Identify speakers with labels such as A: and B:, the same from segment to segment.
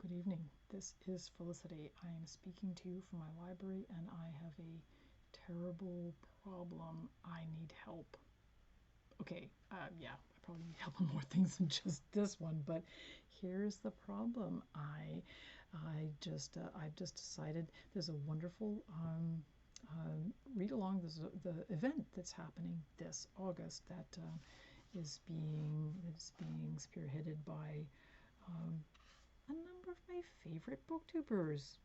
A: Good evening. This is Felicity. I am speaking to you from my library and I have a terrible problem. I need help. Okay, yeah, I probably need help on more things than just this one, but here's the problem. I've just decided there's a wonderful read along. There's the event that's happening this August that is being spearheaded by a number of my favorite booktubers.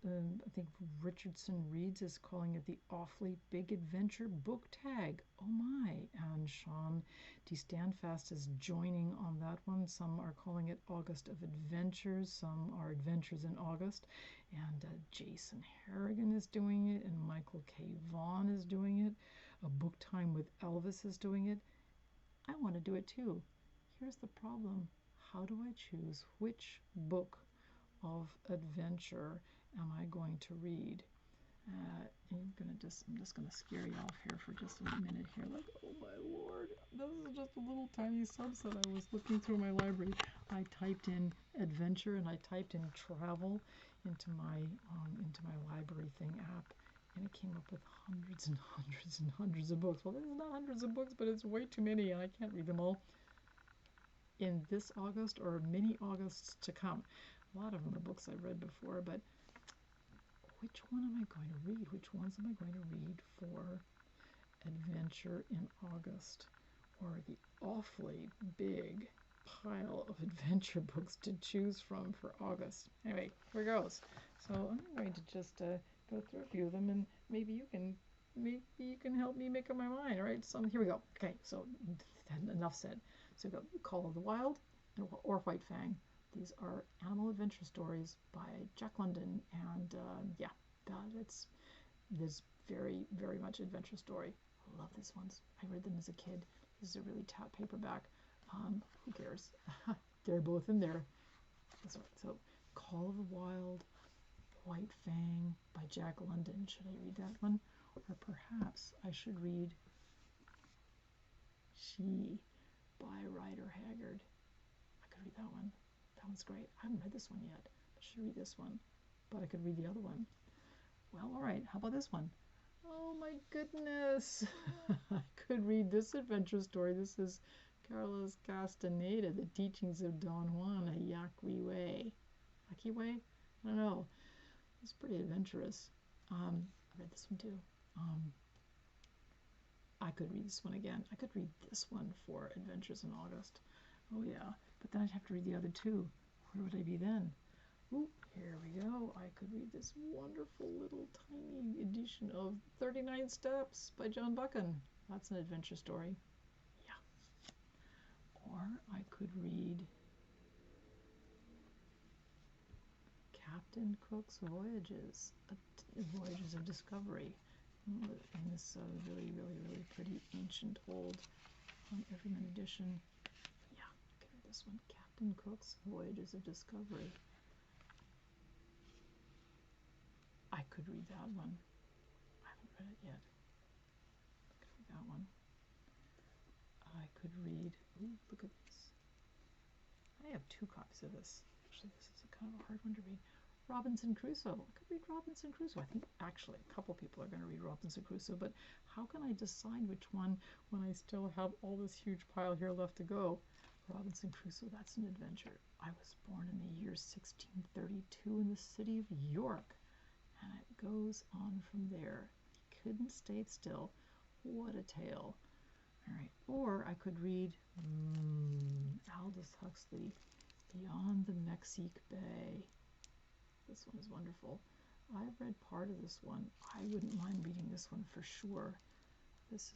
A: I think Richardson Reads is calling it the Awfully Big Adventure Book Tag. Oh my. And Shawn D. Standfast is joining on that one. Some are calling it August of Adventures. Some are Adventures in August. And Jason Harrigan is doing it. And Michael K. Vaughn is doing it. A Booktime with Elvis is doing it. I want to do it too. Here's the problem. How do I choose which book of adventure am I going to read? I'm just gonna scare you off here for just a minute here. Like, oh my lord, this is just a little tiny subset. I was looking through my library. I typed in adventure and I typed in travel into my library thing app, and it came up with hundreds and hundreds and hundreds of books. Well, there's not hundreds of books, but it's way too many, and I can't read them all in this August or many Augusts to come. A lot of them are books I've read before, but which one am I going to read? Which ones am I going to read for Adventure in August, or the awfully big pile of adventure books to choose from for August? Anyway, here goes. So I'm going to just go through a few of them, and maybe you can help me make up my mind. All right, so here we go. Okay, so enough said. So we've got Call of the Wild or White Fang. These are animal adventure stories by Jack London, and yeah, it's this very, very much adventure story. I love these ones. I read them as a kid. This is a really tap paperback. Who cares? They're both in there. So Call of the Wild, White Fang by Jack London. Should I read that one? Or perhaps I should read She by Rider Haggard. I could read that one. That one's great. I haven't read this one yet. I should read this one, but I could read the other one. Well, all right. How about this one? Oh my goodness. I could read this adventure story. This is Carlos Castaneda, The Teachings of Don Juan, a Yaqui Way. Yaqui Way? I don't know. It's pretty adventurous. I read this one too. I could read this one again. I could read this one for Adventures in August. Oh yeah, but then I'd have to read the other two. Where would I be then? Ooh, here we go. I could read this wonderful little tiny edition of 39 Steps by John Buchan. That's an adventure story. Yeah. Or I could read Captain Cook's Voyages, Voyages of Discovery, in this really, really, really pretty ancient old Everyman edition. Yeah, I could read this one, Captain Cook's Voyages of Discovery. I could read that one. I haven't read it yet. I could read that one. I could read, ooh, look at this. I have 2 copies of this. Actually, this is a kind of a hard one to read. Robinson Crusoe. I could read Robinson Crusoe. I think actually a couple people are going to read Robinson Crusoe, but how can I decide which one when I still have all this huge pile here left to go? Robinson Crusoe, that's an adventure. I was born in the year 1632 in the city of York, and it goes on from there. He couldn't stay still. What a tale. All right, or I could read Aldous Huxley, Beyond the Mexique Bay. This one is wonderful. I've read part of this one. I wouldn't mind reading this one for sure. This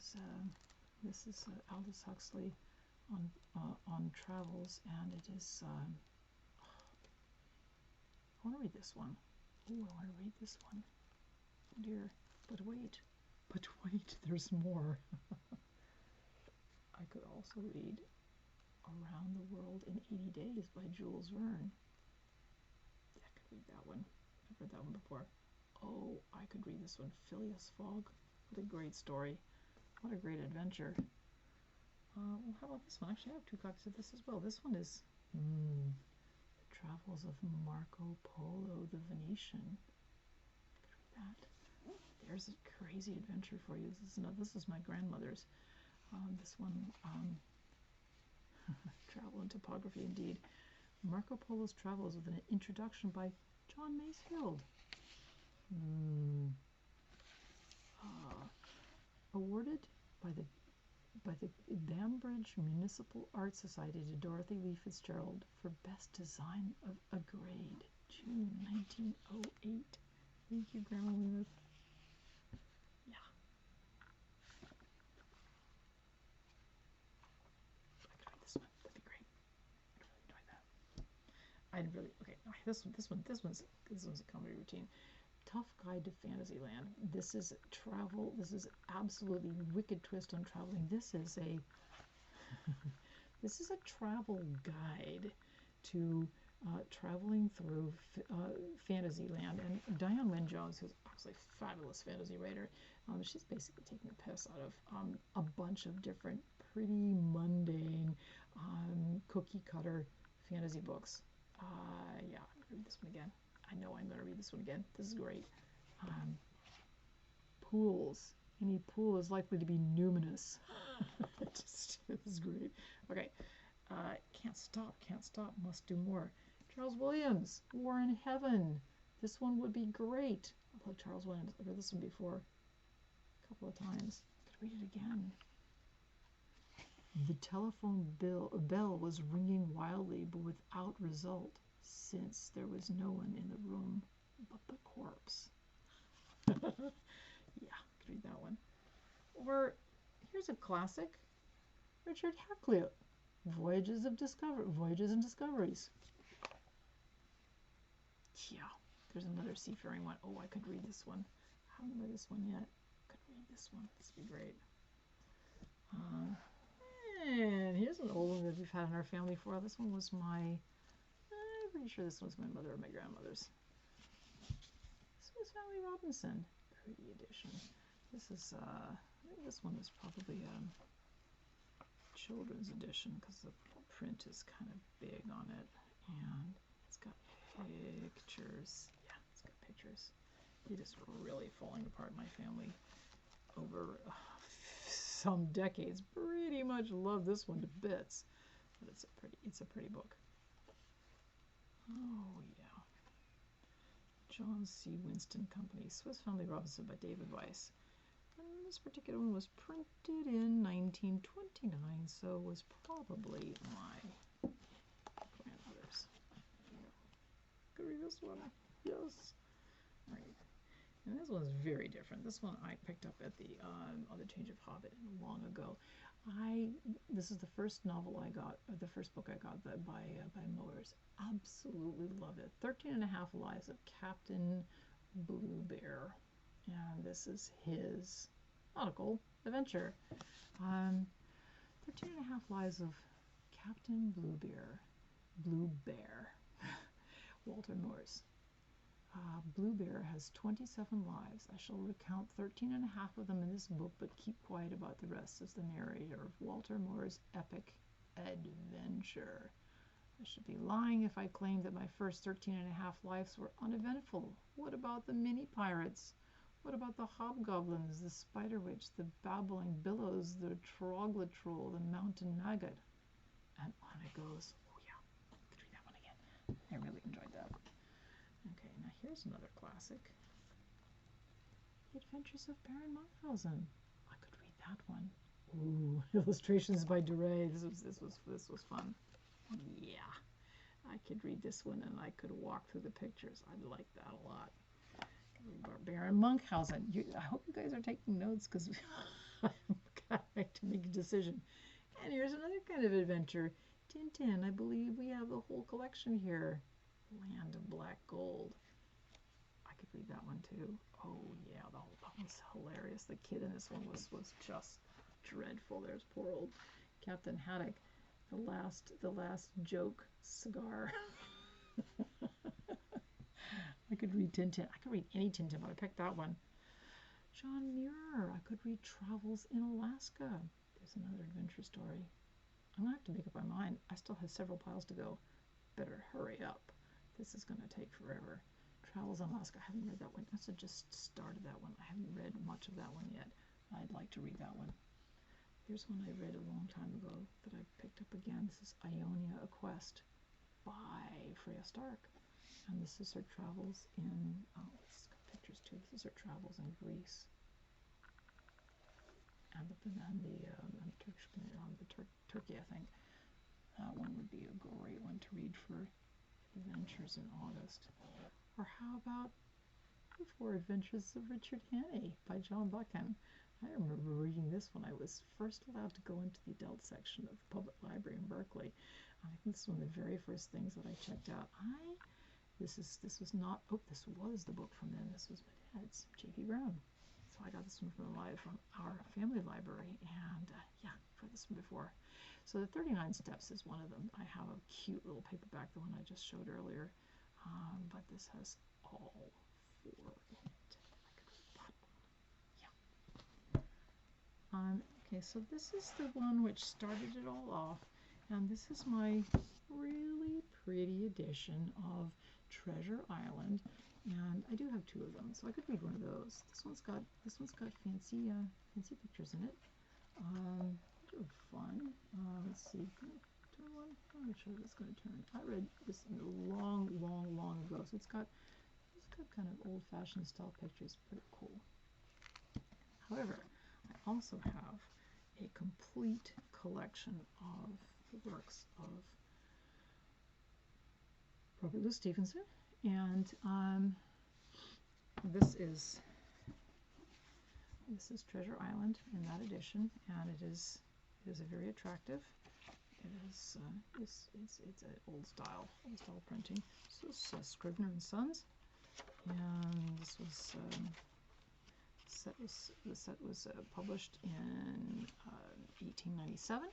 A: is Aldous Huxley on travels, and it is. I want to read this one. Oh, I want to read this one. Oh dear, but wait, there's more. I could also read Around the World in 80 Days by Jules Verne. I could read that one. I've read that one before. Oh, I could read this one, Phileas Fogg. What a great story. What a great adventure. Well, how about this one? Actually, I have 2 copies of this as well. This one is The Travels of Marco Polo the Venetian. That. There's a crazy adventure for you. This is my grandmother's. This one, Travel and Topography, indeed. Marco Polo's Travels with an introduction by John Masefield. Awarded by the Bambridge Municipal Art Society to Dorothy Lee Fitzgerald for Best Design of a Grade, June 1908. Thank you, Grandma Weymouth. Yeah. I could read this one. That'd be great. I'd really enjoy that. Okay. This one's a comedy routine. Tough Guide to Fantasyland. This is travel. This is absolutely wicked twist on traveling. This is a this is a travel guide to traveling through Fantasyland. And Diane Wynne Jones, who's actually a fabulous fantasy writer, she's basically taking the piss out of a bunch of different pretty mundane cookie cutter fantasy books. Yeah, I'm gonna read this one again. I know I'm going to read this one again. This is great. Pools. Any pool is likely to be numinous. This is great. Okay. Can't stop, must do more. Charles Williams, War in Heaven. This one would be great. I love Charles Williams. I've read this one before a couple of times. I could read it again. The telephone bell was ringing wildly, but without result, since there was no one in the room but the corpse. Yeah, I could read that one. Or here's a classic, Richard Hakluyt, Voyages and Discoveries. Yeah, there's another seafaring one. Oh, I could read this one. I haven't read this one yet. I could read this one. This would be great. And here's an old one that we've had in our family for. This one was I'm pretty sure this was my mother or my grandmother's. This was Sally Robinson, pretty edition. This is, I think this one is probably a children's edition because the print is kind of big on it. And it's got pictures. Yeah, it's got pictures. It is really falling apart in my family over some decades. Pretty much love this one to bits. But it's a pretty book. Oh, yeah. John C. Winston Company, Swiss Family Robinson by David Weiss. And this particular one was printed in 1929, so was probably my grandmother's. Could read this one? Yes. All right. And this one's very different. This one I picked up at the Other Change of Hobbit long ago. This is the first novel I got, or the first book I got by Moers. Absolutely love it. 13 and a Half Lives of Captain Blue Bear. And this is his nautical adventure. 13 and a Half Lives of Captain Blue Bear. Walter Moers. Blue Bear has 27 lives. I shall recount 13 and a half of them in this book, but keep quiet about the rest, as the narrator of Walter Moore's epic adventure. I should be lying if I claimed that my first 13 and a half lives were uneventful. What about the mini pirates? What about the hobgoblins, the spider witch, the babbling billows, the troglotroll, the mountain maggot? And on it goes. Oh yeah, I could read that one again. I really enjoyed that. Okay, now here's another classic. The Adventures of Baron Munchausen. I could read that one. Ooh, illustrations by Duray. This was fun. Yeah, I could read this one and I could walk through the pictures. I like that a lot. Baron Munchausen. I hope you guys are taking notes because I've got to make a decision. And here's another kind of adventure. Tintin. I believe we have the whole collection here. Land of Black Gold. I could read that one too. Oh yeah, that one's hilarious. The kid in this one was just dreadful. There's poor old Captain Haddock. The last joke cigar. I could read Tintin. I could read any Tintin, but I picked that one. John Muir. I could read Travels in Alaska. There's another adventure story. I'm gonna have to make up my mind. I still have several piles to go. better hurry up. This is going to take forever. Travels on Alaska. I haven't read that one. I also just started that one. I haven't read much of that one yet. I'd like to read that one. Here's one I read a long time ago that I picked up again. This is Ionia, A Quest by Freya Stark. And this is her travels in, oh, it's got pictures too. This is her travels in Greece. And Turkey, I think. That one would be a great one to read for adventures in August. Or how about The Four Adventures of Richard Hannay by John Buchan? I remember reading this when I was first allowed to go into the adult section of the public library in Berkeley. I think this is one of the very first things that I checked out. This was the book from then. This was my dad's, J.P. Brown. So I got this one from our family library, and yeah, I've read this one before. So the 39 Steps is one of them. I have a cute little paperback, the one I just showed earlier, but this has all four in it. Yeah. Okay, so this is the one which started it all off, and this is my really pretty edition of Treasure Island. And I do have two of them, so I could read one of those. This one's got fancy pictures in it. They're fun. Let's see. Turn one. I'm not sure if it's going to turn. I read this long ago, so it's got kind of old-fashioned style pictures. Pretty cool. However, I also have a complete collection of the works of Robert Louis Stevenson. And this is Treasure Island in that edition, and it is a very attractive. It is it's an old style printing. This is Scribner and Sons, and this was the set was published in 1897,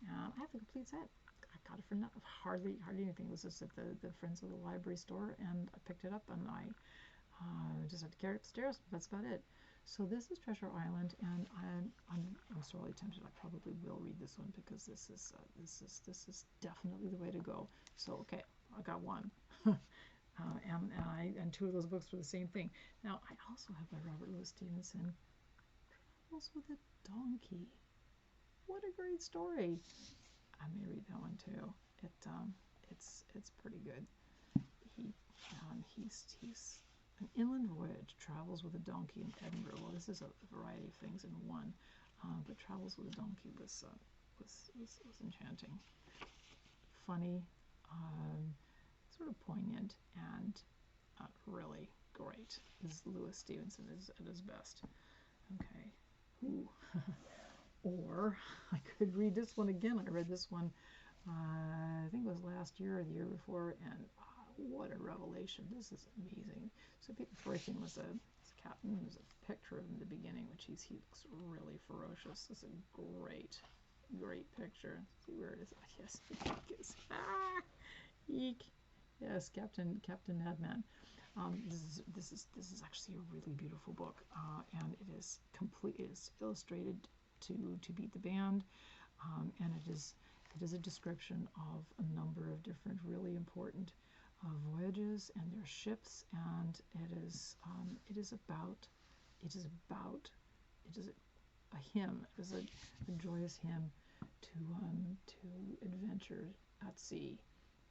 A: and I have the complete set. I got it for hardly anything. It was just at the Friends of the Library store, and I picked it up, and I just had to carry it upstairs. That's about it. So this is Treasure Island, and I'm sorely tempted. I probably will read this one because this is definitely the way to go. So okay, I got one, and two of those books were the same thing. Now I also have by Robert Louis Stevenson, Travels with a Donkey. What a great story! I may read that one too. It's pretty good. He's an inland voyage, travels with a donkey in Edinburgh. Well, this is a variety of things in one, but Travels with a Donkey was enchanting, funny, sort of poignant, and really great. This Louis Stevenson is at his best. Okay. Ooh. Or I could read this one again. I read this one, I think it was last year or the year before, and what a revelation. This is amazing. So Peter Thorfinn was a captain. There's a picture of him in the beginning, which he looks really ferocious. This is a great picture. See where it is? Yes, yes. Eek. Yes, Captain Madman. This is actually a really beautiful book, and it is complete. It is illustrated to beat the band, and it is a description of a number of different really important voyages and their ships, and it is a hymn. It is a joyous hymn to adventure at sea.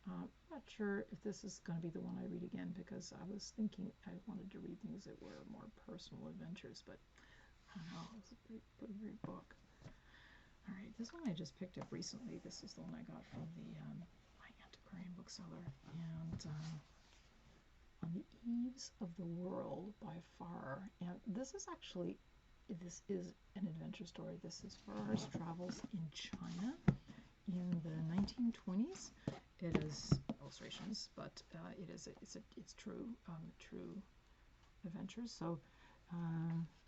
A: I'm not sure if this is going to be the one I read again, because I was thinking I wanted to read things that were more personal adventures, but I don't know, it was a pretty great book. All right, this one I just picked up recently. This is the one I got from my antiquarian bookseller, and On the Eaves of the World by Farrar. And this is an adventure story. This is Farrar's travels in China in the 1920s. It is illustrations, but it's true adventures. So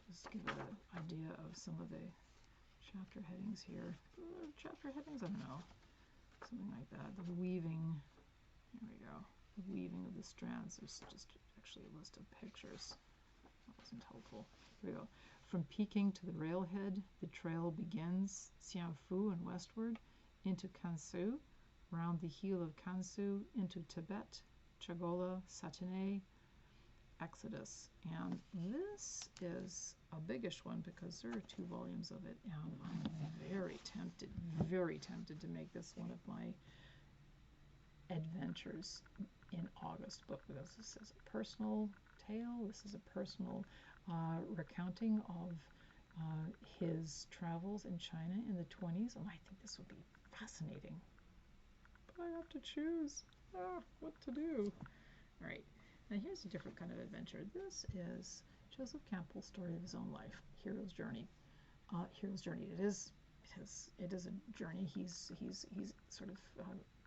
A: just give an idea of some of the chapter headings here. Chapter headings, I don't know, something like that. The weaving. Here we go. The weaving of the strands. There's just actually a list of pictures. That wasn't helpful. Here we go. From Peking to the railhead, the trail begins Xianfu and westward into Kansu, Round the Heel of Kansu into Tibet, Chagola, Satine, Exodus. And this is a biggish one because there are 2 volumes of it, and I'm very tempted to make this one of my adventures in August book, because this is a personal tale. This is a personal recounting of his travels in China in the 20s, and I think this would be fascinating. But I have to choose what to do. All right, now here's a different kind of adventure. This is Joseph Campbell's story of his own life, Hero's Journey. Hero's Journey. It is a journey. He's sort of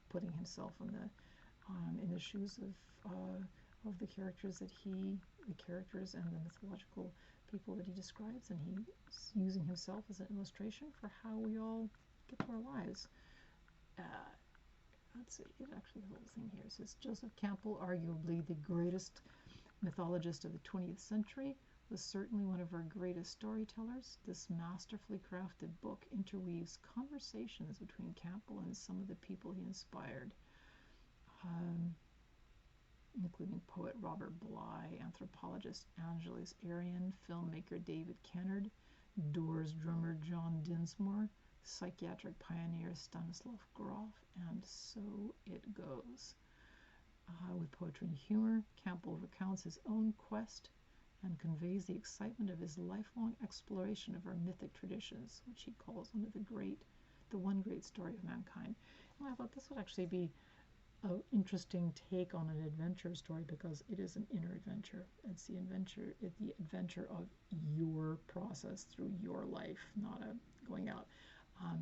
A: putting himself in the shoes of the characters and the mythological people that he describes, and he's using himself as an illustration for how we all get to our lives. Let's see, it actually, the whole thing here says, Joseph Campbell, arguably the greatest mythologist of the 20th century, was certainly one of our greatest storytellers. This masterfully crafted book interweaves conversations between Campbell and some of the people he inspired, including poet Robert Bly, anthropologist Angeles Arrien, filmmaker David Kennard, Doors drummer John Dinsmore, psychiatric pioneer Stanislav Grof, and so it goes. With poetry and humor, Campbell recounts his own quest and conveys the excitement of his lifelong exploration of our mythic traditions, which he calls the one great story of mankind. And I thought this would actually be an interesting take on an adventure story, because it is an inner adventure. It's the adventure of your process through your life, not going out.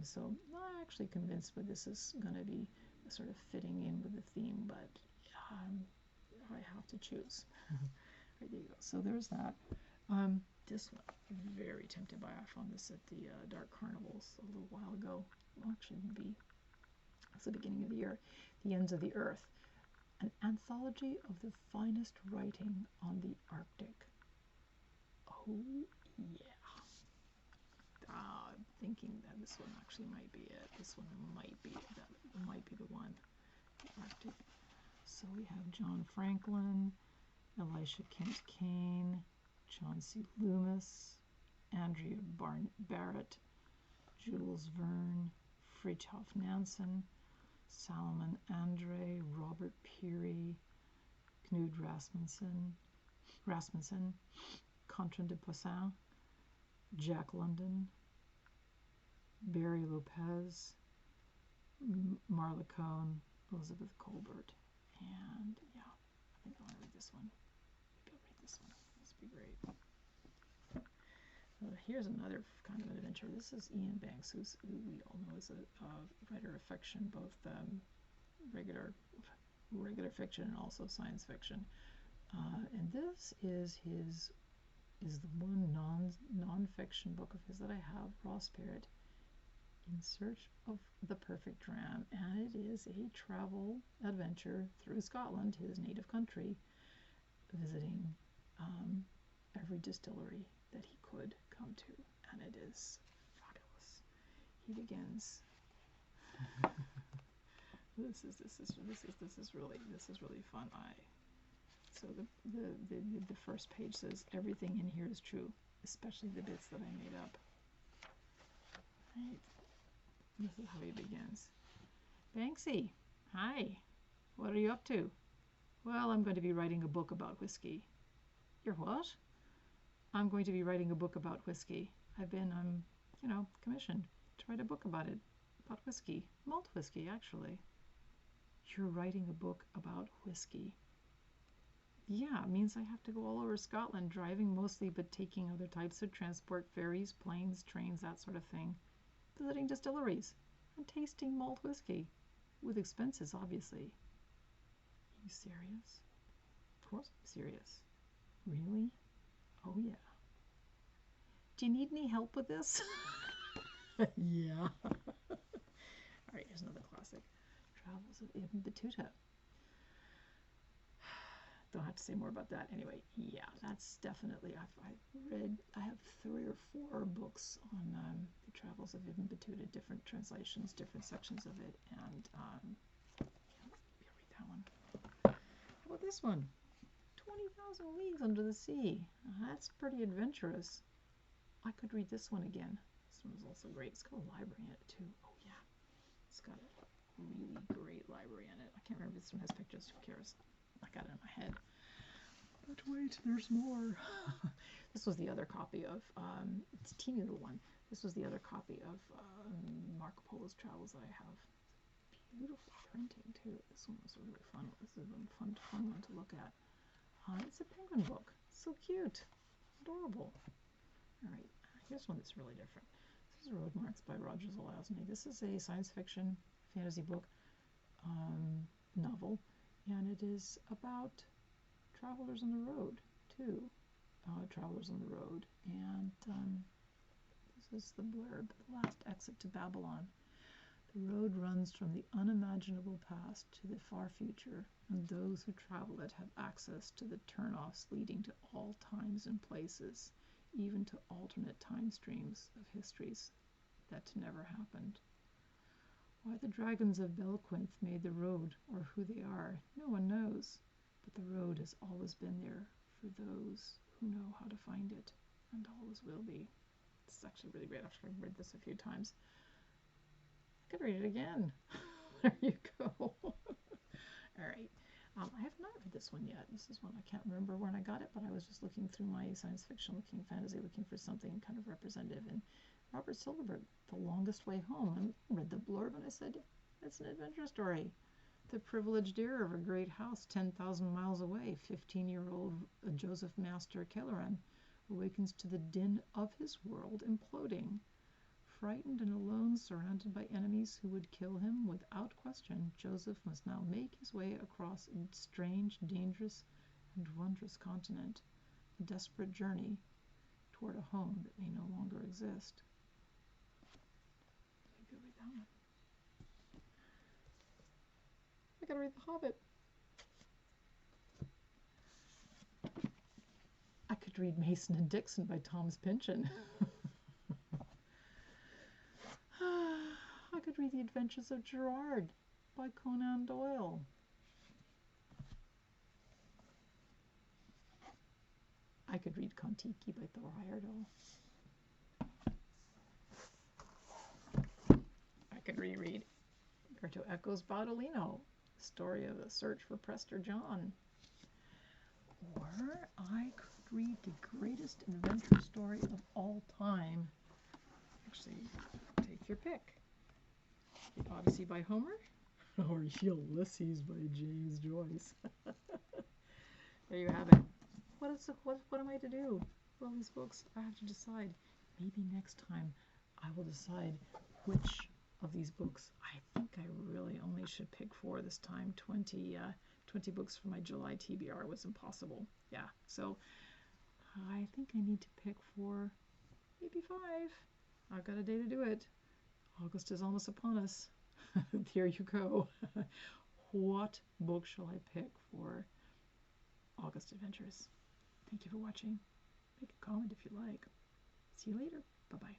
A: So I'm not actually convinced, but this is going to be sort of fitting in with the theme, but I have to choose. Right, there you go. So there's that. This one, very tempted by. I found this at the Dark Carnivals a little while ago. Well, actually, maybe it's the beginning of the year. The Ends of the Earth, an anthology of the finest writing on the Arctic. Oh, yeah. I'm thinking that this one actually might be it. This one might be the one. The Arctic. So we have John Franklin, Elisha Kent Kane, John C. Loomis, Andrea Barrett, Jules Verne, Fridtjof Nansen, Salomon Andre, Robert Peary, Knud Rasmussen, Contran de Poisson, Jack London, Barry Lopez, Marla Cohn, Elizabeth Colbert, and yeah, I think I want to read this one. Maybe I'll read this one. This would be great. Here's another kind of an adventure. This is Ian Banks, who we all know is a writer of fiction, both regular fiction and also science fiction. And this is the one non-fiction book of his that I have, Raw Spirit, In Search of the Perfect Dram, and it is a travel adventure through Scotland, his native country, visiting every distillery that he could come to, and it is fabulous. He begins. This is really fun. So the first page says, everything in here is true, especially the bits that I made up. Right. This is how he begins. Banksy, hi. What are you up to? Well, I'm going to be writing a book about whiskey. You're what? I'm going to be writing a book about whiskey. I've been, commissioned to write a book about whiskey. Malt whiskey, actually. You're writing a book about whiskey. Yeah, it means I have to go all over Scotland, driving mostly, but taking other types of transport, ferries, planes, trains, that sort of thing. Visiting distilleries and tasting malt whiskey. With expenses, obviously. Are you serious? Of course I'm serious. Really? Oh, yeah. Do you need any help with this? Yeah. All right, here's another classic. Travels of Ibn Battuta. Don't have to say more about that. Anyway, yeah, that's definitely, I have 3 or 4 books on the travels of Ibn Battuta, different translations, different sections of it, and this one. 20,000 Leagues Under the Sea. That's pretty adventurous. I could read this one again. This one is also great. It's got a library in it too. Oh yeah, it's got a really great library in it. I can't remember if this one has pictures. Who cares? I got it in my head. But wait, there's more. This was the other copy of, it's a teeny little one. This was the other copy of Marco Polo's Travels that I have. Beautiful printing too. This one was really fun. This is a fun one to look at. It's a penguin book. So cute. Adorable. All right, here's one that's really different. This is Road Marks by Roger Zelazny. This is a science fiction fantasy book novel, and it is about travelers on the road too. Travelers on the road, and this is the blurb: the last exit to Babylon. The road runs from the unimaginable past to the far future, and those who travel it have access to the turnoffs leading to all times and places, even to alternate time streams of histories that never happened. Why the dragons of Belquinth made the road, or who they are, no one knows, but the road has always been there for those who know how to find it, and always will be. It's actually really great. I've read this a few times. I could read it again. There you go. All right. I have not read this one yet. This is one I can't remember when I got it, but I was just looking through my science fiction, looking fantasy, looking for something kind of representative. And Robert Silverberg, The Longest Way Home. I read the blurb and I said, it's an adventure story. The privileged heir of a great house 10,000 miles away, 15-year-old Joseph Master Kelleran, awakens to the din of his world imploding. Frightened and alone, surrounded by enemies who would kill him without question, Joseph must now make his way across a strange, dangerous, and wondrous continent, a desperate journey toward a home that may no longer exist. I gotta read that one. I gotta read The Hobbit. I could read Mason and Dixon by Thomas Pynchon. I could read The Adventures of Gerard by Conan Doyle. I could read Kon-Tiki by Thor Heyerdahl. I could reread Umberto Eco's Baudolino, the story of the search for Prester John. Or I could read the greatest adventure story of all time. Actually, take your pick. The Odyssey by Homer, or Ulysses by James Joyce. There you have it. What am I to do with all these books? I have to decide. Maybe next time I will decide which of these books. I think I really only should pick 4 this time. 20 books for my July TBR was impossible. Yeah, so I think I need to pick 4, maybe 5. I've got a day to do it. August is almost upon us. There you go. What book shall I pick for August Adventures? Thank you for watching. Make a comment if you like. See you later. Bye-bye.